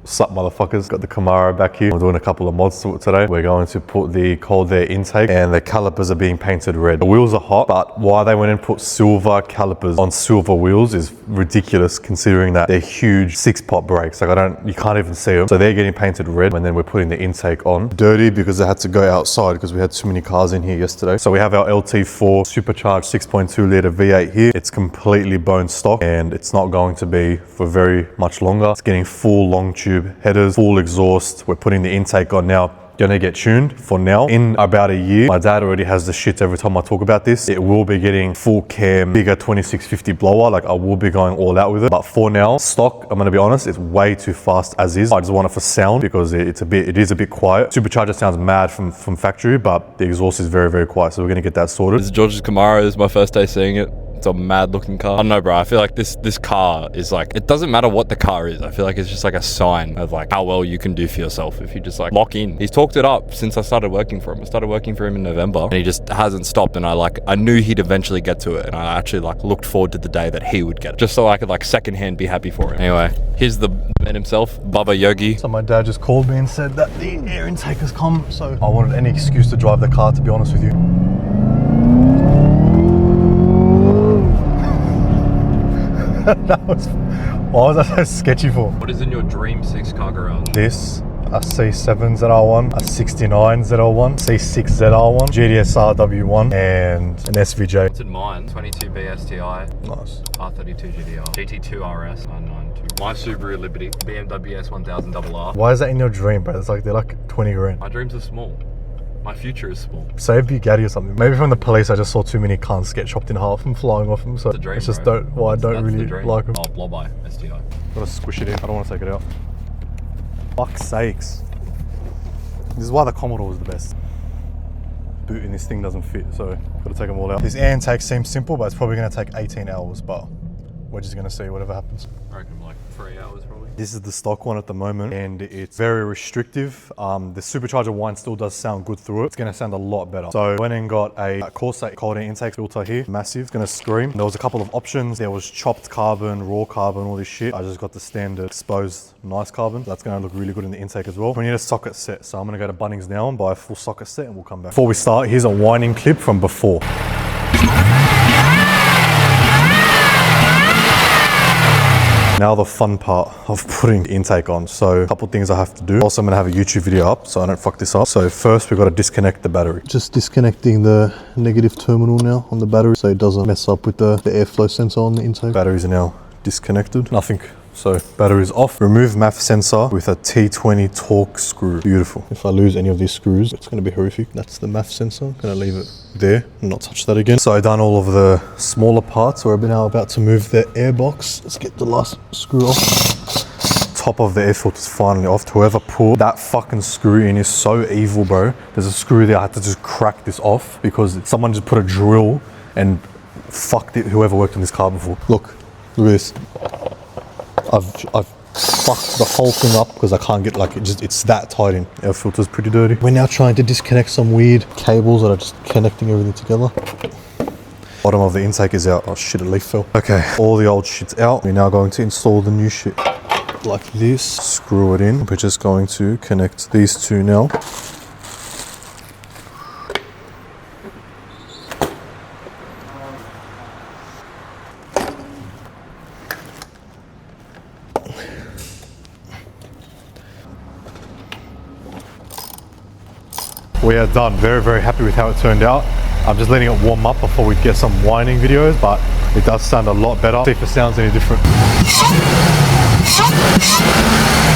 Sup motherfuckers, got the Camaro back here. We're doing a couple of mods to it today. We're going to put the cold air intake and the calipers are being painted red. The wheels are hot, but why they went and put silver calipers on silver wheels is ridiculous considering that they're huge 6-pot brakes. Like you can't even see them. So they're getting painted red and then we're putting the intake on. Dirty because I had to go outside because we had too many cars in here yesterday. So we have our LT4 supercharged 6.2 litre V8 here. It's completely bone stock and it's not going to be for very much longer. It's getting full long tube headers, full exhaust. We're putting the intake on now. Gonna get tuned for now. In about a year, my dad already has the shits every time I talk about this. It will be getting full cam, bigger 2650 blower. Like I will be going all out with it. But for now, stock, I'm gonna be honest, it's way too fast as is. I just want it for sound because it is a bit quiet. Supercharger sounds mad from factory, but the exhaust is very, very quiet. So we're gonna get that sorted. This is George's Camaro. This is my first day seeing it. It's a mad looking car. I don't know, bro. I feel like this car is like, it doesn't matter what the car is. I feel like it's just like a sign of like how well you can do for yourself if you just like lock in. He's talked it up since I started working for him. I started working for him in November and he just hasn't stopped. And I knew he'd eventually get to it. And I actually like looked forward to the day that he would get it, just so I could like secondhand be happy for him. Anyway, here's the man himself, Baba Yogi. So my dad just called me and said that the air intake has come. So I wanted any excuse to drive the car, to be honest with you. Why was that so sketchy for? What is in your dream 6-car garage? This, a C7 ZL1, a 69 ZL1, C6 ZL1, GDSR W1, and an SVJ. What's in mine? 22B STI. Nice. R32 GDR. GT2 RS 992. My Subaru Liberty. BMW S1000RR. Why is that in your dream, bro? They're like 20 grand. My dreams are small. My future is small. Say a Bugatti or something. Maybe from the police, I just saw too many cunts get chopped in half and flying off them. So it's a dream, it's just bro. I don't really like them. Oh, blow-by STI. Gotta squish it in. I don't want to take it out. Fuck's sakes. This is why the Commodore was the best. Boot in this thing doesn't fit, so gotta take them all out. This air intake seems simple, but it's probably gonna take 18 hours, but we're just gonna see whatever happens. I reckon like 3 hours probably. This is the stock one at the moment and it's very restrictive. The supercharger one still does sound good through it. It's gonna sound a lot better. So I went and got a Corsair cold air intake filter here, massive, it's gonna scream. There was a couple of options. There was chopped carbon, raw carbon, all this shit. I just got the standard exposed nice carbon. That's gonna look really good in the intake as well. We need a socket set. So I'm gonna go to Bunnings now and buy a full socket set and we'll come back. Before we start, here's a whining clip from before. Now the fun part of putting the intake on. So a couple of things I have to do. Also, I'm gonna have a YouTube video up so I don't fuck this up. So first we've got to disconnect the battery. Just disconnecting the negative terminal now on the battery so it doesn't mess up with the airflow sensor on the intake. Batteries are now disconnected. Nothing. So battery's off. Remove MAF sensor with a T20 torque screw. Beautiful. If I lose any of these screws, it's gonna be horrific. That's the MAF sensor. I'm gonna leave it there and not touch that again. So I've done all of the smaller parts. We're now about to move the air box. Let's get the last screw off. Top of the air filter's finally off. Whoever pulled that fucking screw in is so evil, bro. There's a screw there. I had to just crack this off because someone just put a drill and fucked it. Whoever worked on this car before. Look at this. I've fucked the whole thing up because I can't get it's that tight in. Air filter's pretty dirty. We're now trying to disconnect some weird cables that are just connecting everything together. Bottom of the intake is out. Oh shit, a leaf fell. Okay, all the old shit's out. We're now going to install the new shit. Like this, screw it in. We're just going to connect these two now. We are done. Very, very happy with how it turned out. I'm just letting it warm up before we get some whining videos, but it does sound a lot better. See if it sounds any different.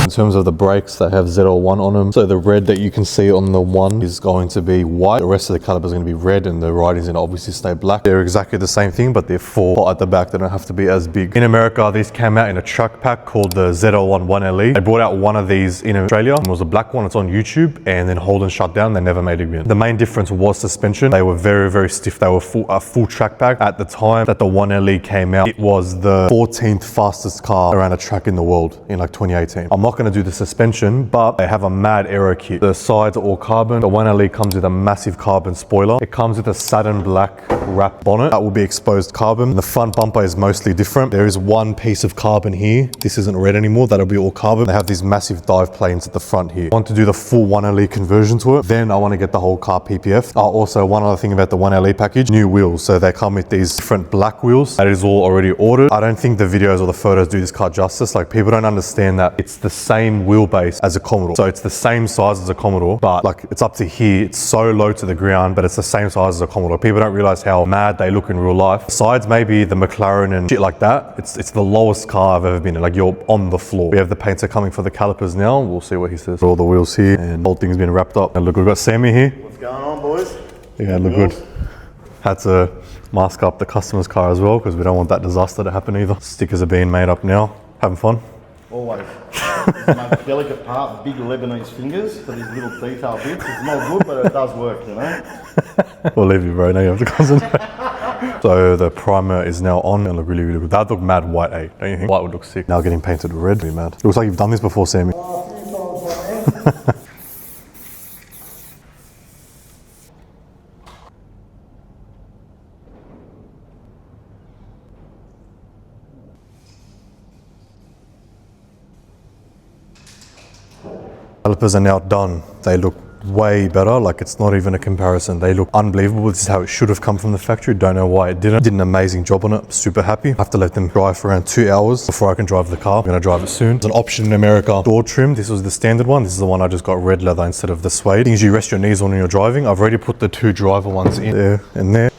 In terms of the brakes, they have ZL1 on them. So the red that you can see on the one is going to be white. The rest of the calipers are going to be red and the writing's going to obviously stay black. They're exactly the same thing, but they're full at the back. They don't have to be as big. In America, these came out in a truck pack called the ZL1 1LE. They brought out one of these in Australia. It was a black one. It's on YouTube, and then Holden shut down. They never made it again. The main difference was suspension. They were very, very stiff. They were a full track pack. At the time that the 1LE came out, it was the 14th fastest car around a track in the world in like 2018. I'm not going going to do the suspension, but they have a mad aero kit. The sides are all carbon. The 1LE comes with a massive carbon spoiler. It comes with a satin black wrap bonnet that will be exposed carbon. The front bumper is mostly different. There is one piece of carbon here. This isn't red anymore. That'll be all carbon. They have these massive dive planes at the front here. I want to do the full 1LE conversion to it. Then I want to get the whole car PPF. Also, one other thing about the 1LE package, new wheels. So they come with these different black wheels. That is all already ordered. I don't think the videos or the photos do this car justice. Like, people don't understand that it's the same wheelbase as a Commodore. So it's the same size as a Commodore, but like, it's up to here. It's so low to the ground, but it's the same size as a Commodore. People don't realize how mad they look in real life. Besides maybe the McLaren and shit like that, it's the lowest car I've ever been in. Like, you're on the floor. We have the painter coming for the calipers now. We'll see what he says. All the wheels here and the whole thing's been wrapped up. And look, we've got Sammy here. What's going on, boys? Yeah, look good. Had to mask up the customer's car as well because we don't want that disaster to happen either. Stickers are being made up now. Having fun? Always. It's the most delicate part, big Lebanese fingers for these little detail bits. It's not good, but it does work, you know? We'll leave you, bro. Now you have to concentrate. So the primer is now on and look really, really good. That look mad white, eh? Don't you think? White would look sick. Now getting painted red, be mad. Looks like you've done this before, Sammy. Calipers are now done. They look way better. Like, it's not even a comparison. They look unbelievable. This is how it should have come from the factory. Don't know why it didn't. Did an amazing job on it. Super happy. I have to let them dry for around 2 hours before I can drive the car. I'm gonna drive it soon. There's an option in America, door trim. This was the standard one. This is the one I just got red leather instead of the suede. Things you rest your knees on when you're driving. I've already put the 2 driver ones in there and there.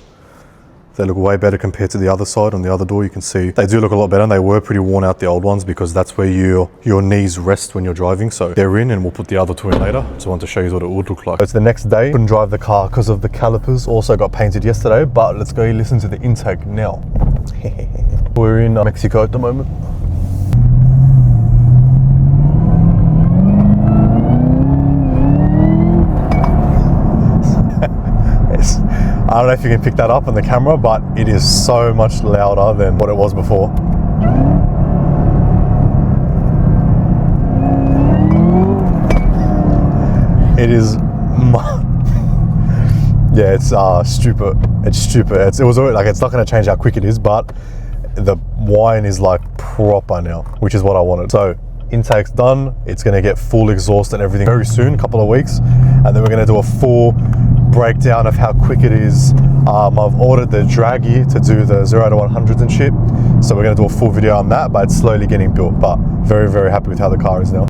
They look way better compared to the other side. On the other door, you can see they do look a lot better. And they were pretty worn out, the old ones, because that's where your knees rest when you're driving. So they're in, and we'll put the other 2 in later. Just want to show you what it would look like. So it's the next day. Couldn't drive the car because of the calipers. Also got painted yesterday, but let's go listen to the intake now. We're in Mexico at the moment. I don't know if you can pick that up on the camera, but it is so much louder than what it was before. It is, yeah, it's stupid. It's stupid. It was like, it's not going to change how quick it is, but the whine is like proper now, which is what I wanted. So intake's done. It's going to get full exhaust and everything very soon, a couple of weeks, and then we're going to do a full breakdown of how quick it is. I've ordered the draggy to do the 0 to 100s and shit, so we're going to do a full video on that, but it's slowly getting built. But very, very happy with how the car is now.